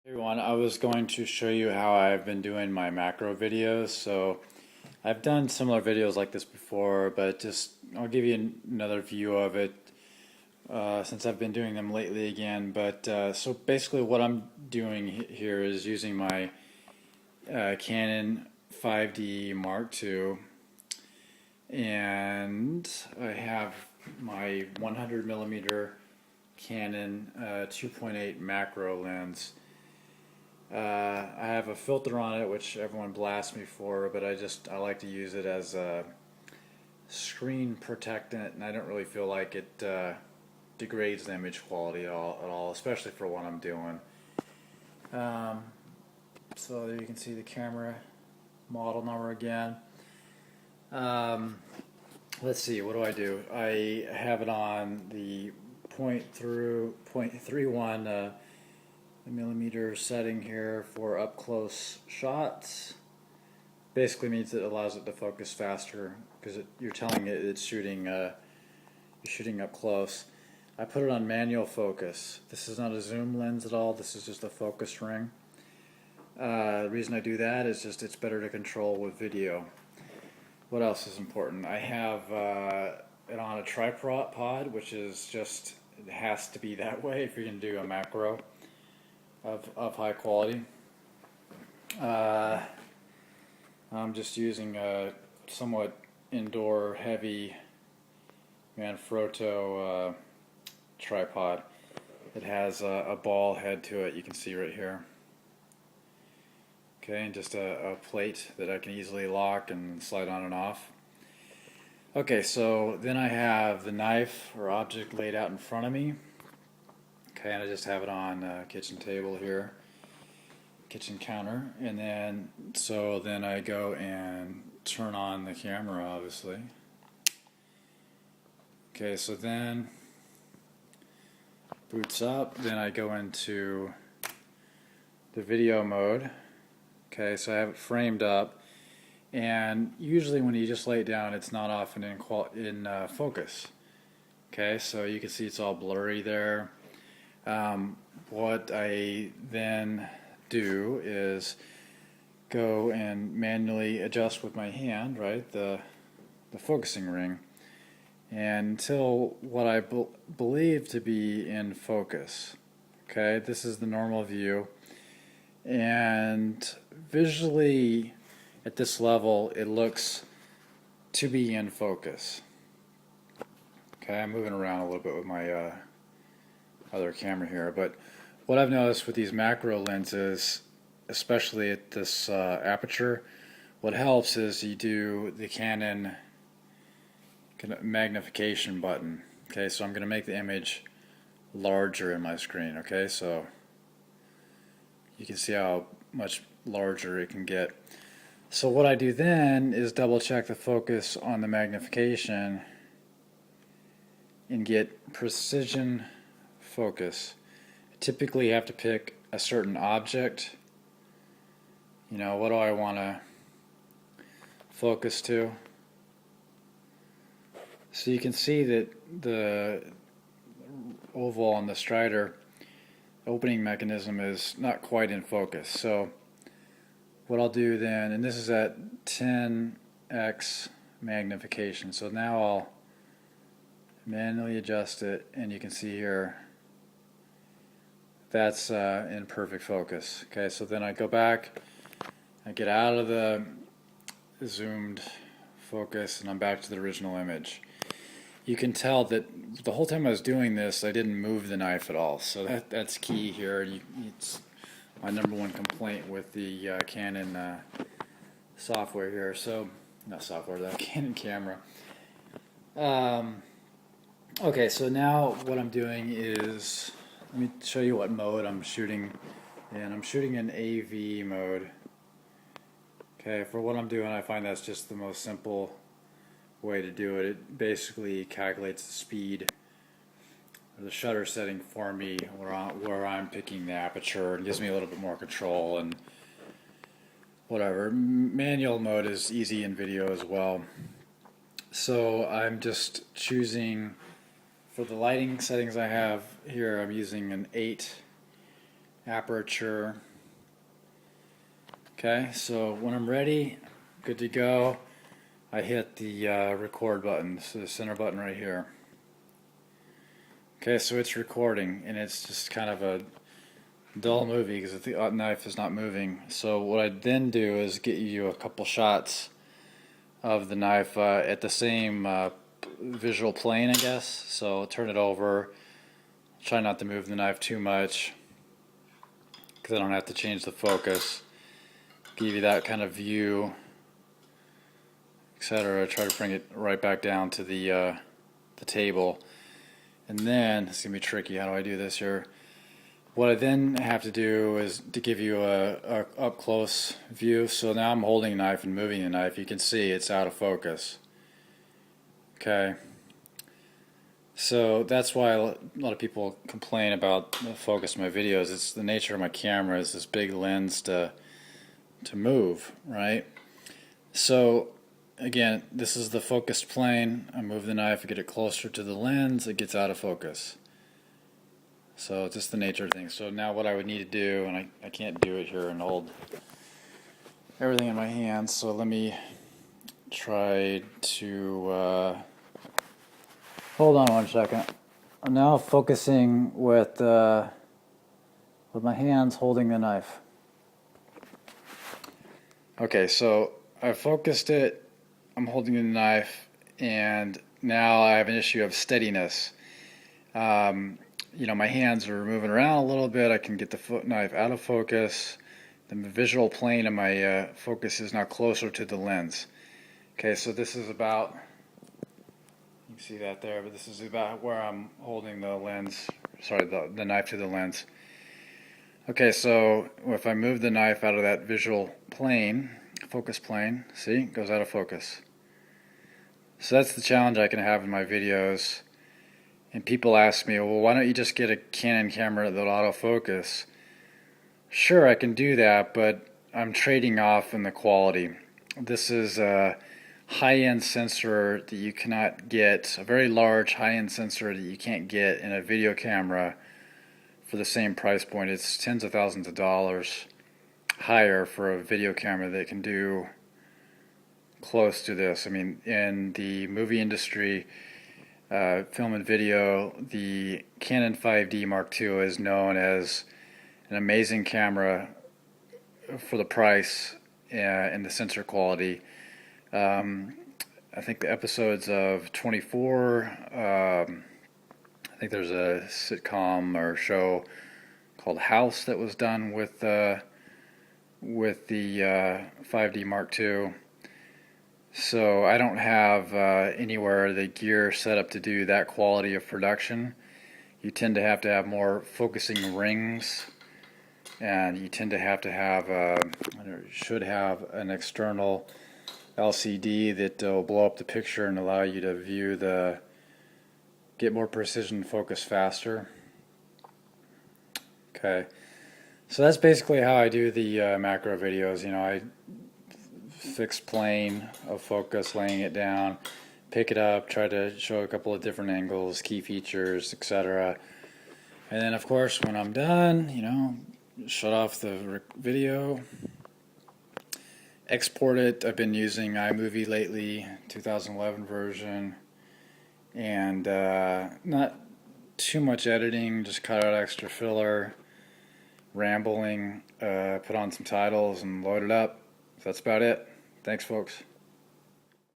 Hey everyone, I was going to show you how I've been doing my macro videos. So I've done similar videos like this before, but I'll give you another view of it since I've been doing them lately again. But so basically what I'm doing here is using my Canon 5D Mark II, and I have my 100 millimeter Canon 2.8 macro lens. I have a filter on it, which everyone blasts me for, but I like to use it as a screen protectant, and I don't really feel like it degrades the image quality at all, especially for what I'm doing. So there you can see the camera model number again. Let's see, what do? I have it on the 0.31 millimeter setting here for up close shots. Basically means it allows it to focus faster because you're telling it it's shooting you're shooting up close. I put it on manual focus. This is not a zoom lens at all. This is just a focus ring. The reason I do that is just it's better to control with video. What else is important? I have it on a tripod, which is just, it has to be that way if you're going to do a macro of high quality. I'm just using a somewhat indoor heavy Manfrotto tripod. It has a ball head to it, you can see right here. Okay, and just a plate that I can easily lock and slide on and off. Okay, so then I have the knife or object laid out in front of me. Okay, and I just have it on a kitchen table here, kitchen counter, and then I go and turn on the camera, obviously. Okay, so then boots up, then I go into the video mode. Okay, so I have it framed up, and usually when you just lay it down, it's not often in focus. Okay, so you can see it's all blurry there. What I then do is go and manually adjust with my hand, right, the focusing ring, until what I believe to be in focus. Okay, this is the normal view, and visually at this level it looks to be in focus. Okay, I'm moving around a little bit with my other camera here, but what I've noticed with these macro lenses, especially at this aperture, what helps is you do the Canon magnification button. Okay, so I'm going to make the image larger in my screen. Okay, so you can see how much larger it can get. So what I do then is double check the focus on the magnification and get precision focus. Typically you have to pick a certain object. You know, what do I want to focus to? So you can see that the oval on the strider opening mechanism is not quite in focus. So what I'll do then, and this is at 10x magnification, so now I'll manually adjust it, and you can see here that's in perfect focus. Okay, so then I go back, I get out of the zoomed focus, and I'm back to the original image. You can tell that the whole time I was doing this, I didn't move the knife at all, so that's key here. It's my #1 complaint with the Canon software here. So, not software, the Canon camera. Okay, so now what I'm doing is, let me show you what mode I'm shooting in. I'm shooting in AV mode. Okay, for what I'm doing, I find that's just the most simple way to do it. It basically calculates the speed or the shutter setting for me where I'm picking the aperture, and gives me a little bit more control and whatever. Manual mode is easy in video as well. So I'm just choosing, for the lighting settings I have here, I'm using an 8 aperture. Okay, so when I'm ready, good to go, I hit the record button, so the center button right here. Okay, so it's recording, and it's just kind of a dull movie because the knife is not moving. So what I then do is get you a couple shots of the knife at the same visual plane, I guess. So turn it over, try not to move the knife too much because I don't have to change the focus. Give you that kind of view, etc. Try to bring it right back down to the table. And then, it's going to be tricky, how do I do this here? What I then have to do is to give you a up close view. So now I'm holding a knife and moving the knife. You can see it's out of focus. Okay. So that's why a lot of people complain about the focus of my videos. It's the nature of my camera is this big lens to move, right? So again, this is the focused plane. I move the knife, I get it closer to the lens, it gets out of focus. So it's just the nature of things. So now what I would need to do, and I can't do it here and hold everything in my hands, so let me try to hold on one second. I'm now focusing with my hands holding the knife. Okay, so I focused it, I'm holding the knife, and now I have an issue of steadiness. You know, my hands are moving around a little bit. I can get the knife out of focus. The visual plane of my focus is now closer to the lens. Okay, so this is about, you can see that there, but this is about where I'm holding the lens, sorry, the knife to the lens. Okay, so if I move the knife out of that visual plane, focus plane, see, it goes out of focus. So that's the challenge I can have in my videos. And people ask me, well, why don't you just get a Canon camera that'll autofocus? Sure, I can do that, but I'm trading off in the quality. This is a high-end sensor that you cannot get, a very large high-end sensor that you can't get in a video camera for the same price point. It's tens of thousands of dollars higher for a video camera that can do close to this. I mean, in the movie industry, film and video, the Canon 5D Mark II is known as an amazing camera for the price and the sensor quality. I think the episodes of 24, I think there's a sitcom or show called House that was done with the 5D Mark II. So I don't have anywhere the gear set up to do that quality of production. You tend to have more focusing rings, and you tend to have, should have an external LCD that will blow up the picture and allow you to get more precision focus faster. Okay, so that's basically how I do the macro videos. You know, I fixed plane of focus, laying it down, pick it up, try to show a couple of different angles, key features, etc. And then of course when I'm done, you know, shut off the video, export it. I've been using iMovie lately, 2011 version, and not too much editing, just cut out extra filler, rambling, put on some titles and load it up. That's about it. Thanks, folks.